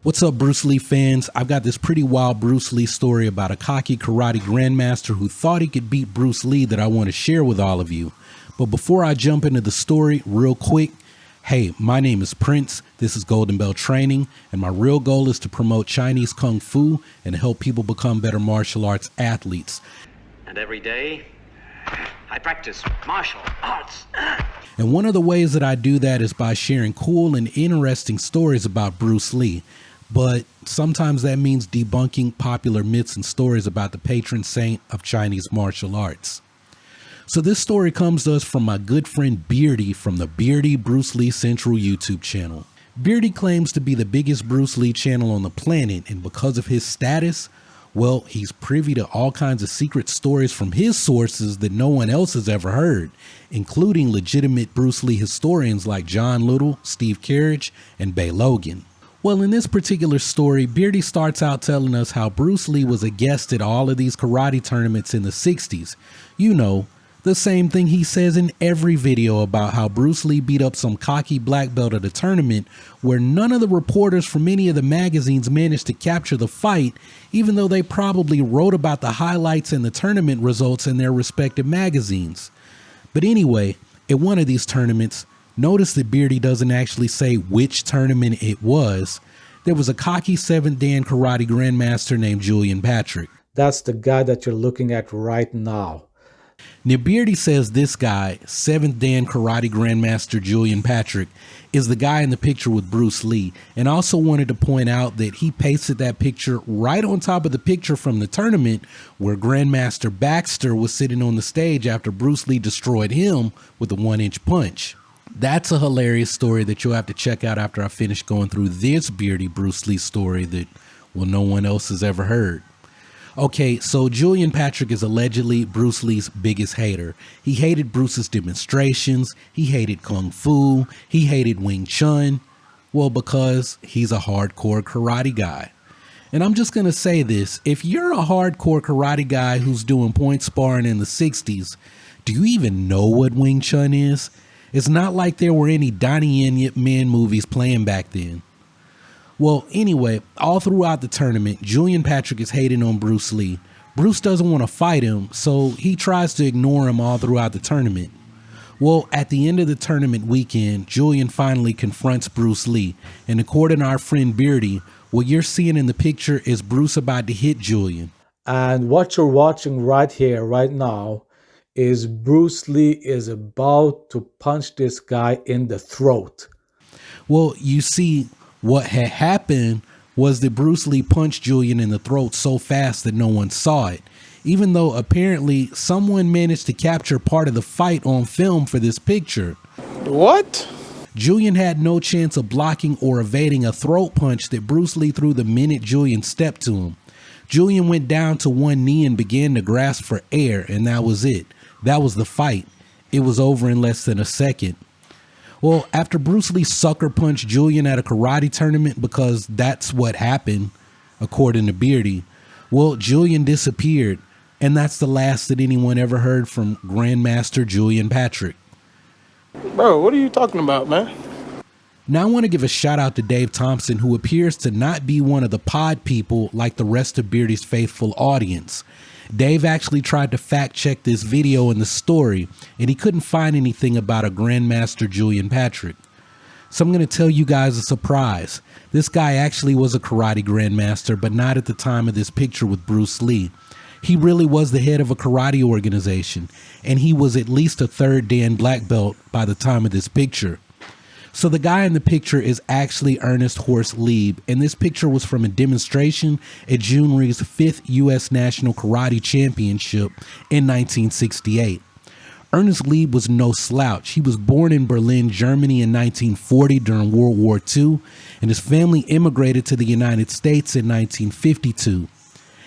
What's up, Bruce Lee fans? I've got this pretty wild Bruce Lee story about a cocky karate grandmaster who thought he could beat Bruce Lee that I want to share with all of you. But before I jump into the story real quick, hey, my name is Prince, this is Goldenbell Training, and my real goal is to promote Chinese Kung Fu and help people become better martial arts athletes. And every day, I practice martial arts. And one of the ways that I do that is by sharing cool and interesting stories about Bruce Lee. But sometimes that means debunking popular myths and stories about the patron saint of Chinese martial arts. So this story comes to us from my good friend Beerdy from the Beerdy Bruce Lee Central YouTube channel. Beerdy claims to be the biggest Bruce Lee channel on the planet, and because of his status, well, he's privy to all kinds of secret stories from his sources that no one else has ever heard, including legitimate Bruce Lee historians like John Little, Steve Kerridge, and Bey Logan. Well, in this particular story, Beerdy starts out telling us how Bruce Lee was a guest at all of these karate tournaments in the 60s. You know, the same thing he says in every video about how Bruce Lee beat up some cocky black belt at a tournament where none of the reporters from any of the magazines managed to capture the fight, even though they probably wrote about the highlights and the tournament results in their respective magazines. But anyway, at one of these tournaments, notice that Beerdy doesn't actually say which tournament it was. There was a cocky 7th Dan karate grandmaster named Julian Patrick. That's the guy that you're looking at right now. Now, Beerdy says this guy, 7th Dan karate grandmaster Julian Patrick, is the guy in the picture with Bruce Lee, and also wanted to point out that he pasted that picture right on top of the picture from the tournament where Grandmaster Baxter was sitting on the stage after Bruce Lee destroyed him with a 1-inch punch. That's a hilarious story that you'll have to check out after I finish going through this Beerdy Bruce Lee story that, well, no one else has ever heard. Okay, so Julian Patrick is allegedly Bruce Lee's biggest hater. He hated Bruce's demonstrations, he hated Kung Fu, he hated Wing Chun. Well, because he's a hardcore karate guy. And I'm just gonna say this, if you're a hardcore karate guy who's doing point sparring in the 60s, do you even know what Wing Chun is? It's not like there were any Donnie Yen Yip Man movies playing back then. Well, anyway, all throughout the tournament, Julian Patrick is hating on Bruce Lee. Bruce doesn't want to fight him, so he tries to ignore him all throughout the tournament. Well, at the end of the tournament weekend, Julian finally confronts Bruce Lee, and according to our friend Beerdy, what you're seeing in the picture is Bruce about to hit Julian. And what you're watching right here, right now, is Bruce Lee is about to punch this guy in the throat. Well, you see, what had happened was that Bruce Lee punched Julian in the throat so fast that no one saw it, even though apparently someone managed to capture part of the fight on film for this picture. What? Julian had no chance of blocking or evading a throat punch that Bruce Lee threw the minute Julian stepped to him. Julian went down to one knee and began to grasp for air, and that was it. That was the fight. It was over in less than a second. Well, after Bruce Lee sucker punched Julian at a karate tournament, because that's what happened, according to Beerdy, well, Julian disappeared, and that's the last that anyone ever heard from Grandmaster Julian Patrick. Bro, what are you talking about, man? Now I want to give a shout out to Dave Thompson, who appears to not be one of the pod people like the rest of Beardy's faithful audience. Dave actually tried to fact check this video and the story, and he couldn't find anything about a Grandmaster Julian Patrick. So I'm going to tell you guys a surprise. This guy actually was a karate grandmaster, but not at the time of this picture with Bruce Lee. He really was the head of a karate organization, and he was at least a 3rd Dan black belt by the time of this picture. So the guy in the picture is actually Ernest Horst Lieb, and this picture was from a demonstration at June Ree's 5th U.S. National Karate Championship in 1968. Ernest Lieb was no slouch. He was born in Berlin, Germany in 1940 during World War II, and his family immigrated to the United States in 1952.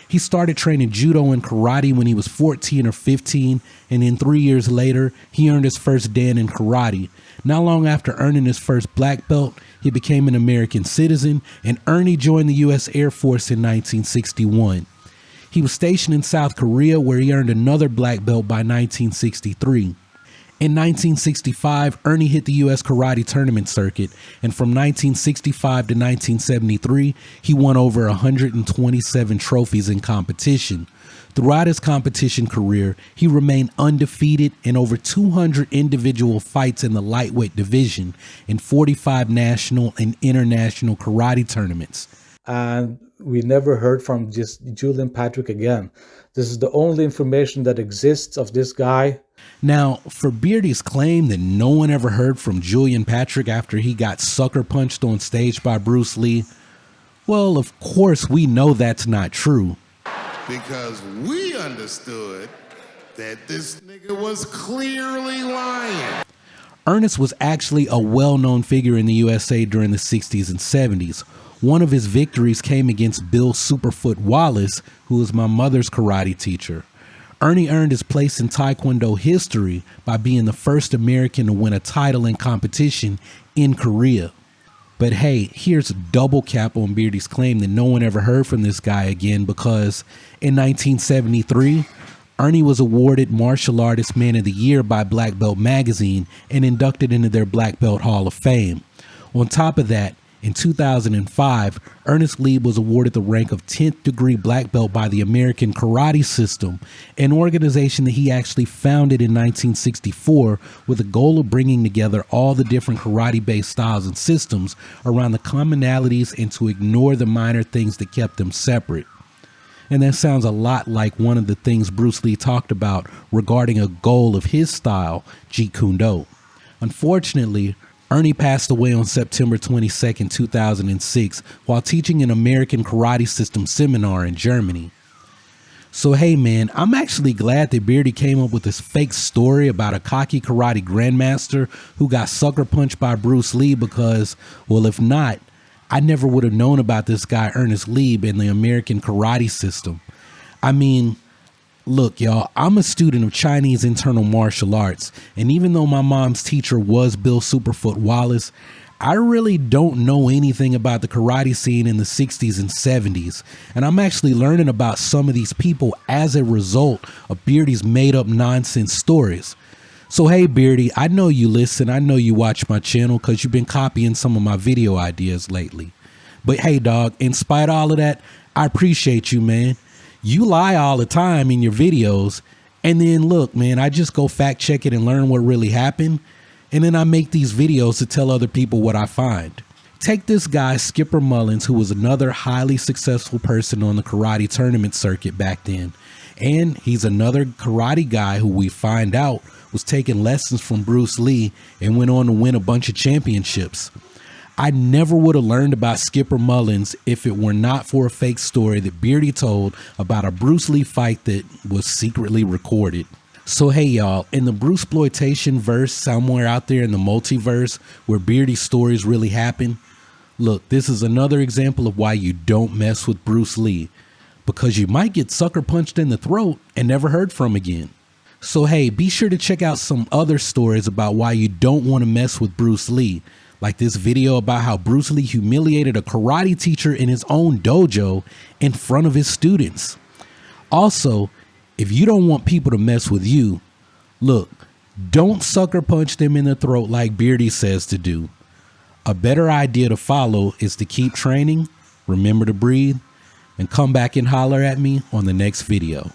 He started training judo and karate when he was 14 or 15, and then 3 years later, he earned his first Dan in karate. Not long after earning his first black belt, he became an American citizen, and Ernie joined the U.S. Air Force in 1961. He was stationed in South Korea, where he earned another black belt by 1963. In 1965, Ernie hit the U.S. karate tournament circuit, and from 1965 to 1973, he won over 127 trophies in competition. Throughout his competition career, he remained undefeated in over 200 individual fights in the lightweight division in 45 national and international karate tournaments. And we never heard from just Julian Patrick again. This is the only information that exists of this guy. Now, for Beardy's claim that no one ever heard from Julian Patrick after he got sucker punched on stage by Bruce Lee, well, of course we know that's not true. Because we understood that this nigga was clearly lying. Ernest was actually a well-known figure in the USA during the 60s and 70s. One of his victories came against Bill Superfoot Wallace, who was my mother's karate teacher. Ernie earned his place in Taekwondo history by being the first American to win a title in competition in Korea. But hey, here's a double cap on Beardy's claim that no one ever heard from this guy again, because in 1973, Ernie was awarded Martial Artist Man of the Year by Black Belt Magazine and inducted into their Black Belt Hall of Fame. On top of that, in 2005, Ernest Lee was awarded the rank of 10th degree black belt by the American Karate System, an organization that he actually founded in 1964 with the goal of bringing together all the different karate-based styles and systems around the commonalities and to ignore the minor things that kept them separate. And that sounds a lot like one of the things Bruce Lee talked about regarding a goal of his style, Jeet Kune Do. Unfortunately, Ernie passed away on September 22, 2006, while teaching an American Karate System seminar in Germany. So hey man, I'm actually glad that Beardy came up with this fake story about a Cocky Karate Grandmaster who got sucker punched by Bruce Lee, because, well, if not, I never would have known about this guy Ernest Lee and the American Karate System. I mean, look, y'all, I'm a student of Chinese internal martial arts, and even though my mom's teacher was Bill Superfoot Wallace, I really don't know anything about the karate scene in the 60s and 70s, and I'm actually learning about some of these people as a result of Beardy's made-up nonsense stories. So hey Beardy, I know you listen, I know you watch my channel because you've been copying some of my video ideas lately. But hey dog, in spite of all of that, I appreciate you, man. You lie all the time in your videos, and then look, man, I just go fact check it and learn what really happened, and then I make these videos to tell other people what I find. Take this guy, Skipper Mullins, who was another highly successful person on the karate tournament circuit back then, and he's another karate guy who we find out was taking lessons from Bruce Lee and went on to win a bunch of championships. I never would have learned about Skipper Mullins if it were not for a fake story that Beardy told about a Bruce Lee fight that was secretly recorded. So hey y'all, in the Bruceploitation verse somewhere out there in the multiverse where Beardy's stories really happen, look, this is another example of why you don't mess with Bruce Lee, because you might get sucker punched in the throat and never heard from again. So hey, be sure to check out some other stories about why you don't want to mess with Bruce Lee, like this video about how Bruce Lee humiliated a karate teacher in his own dojo in front of his students. Also, if you don't want people to mess with you, look, don't sucker punch them in the throat like Beardy says to do. A better idea to follow is to keep training, remember to breathe, and come back and holler at me on the next video.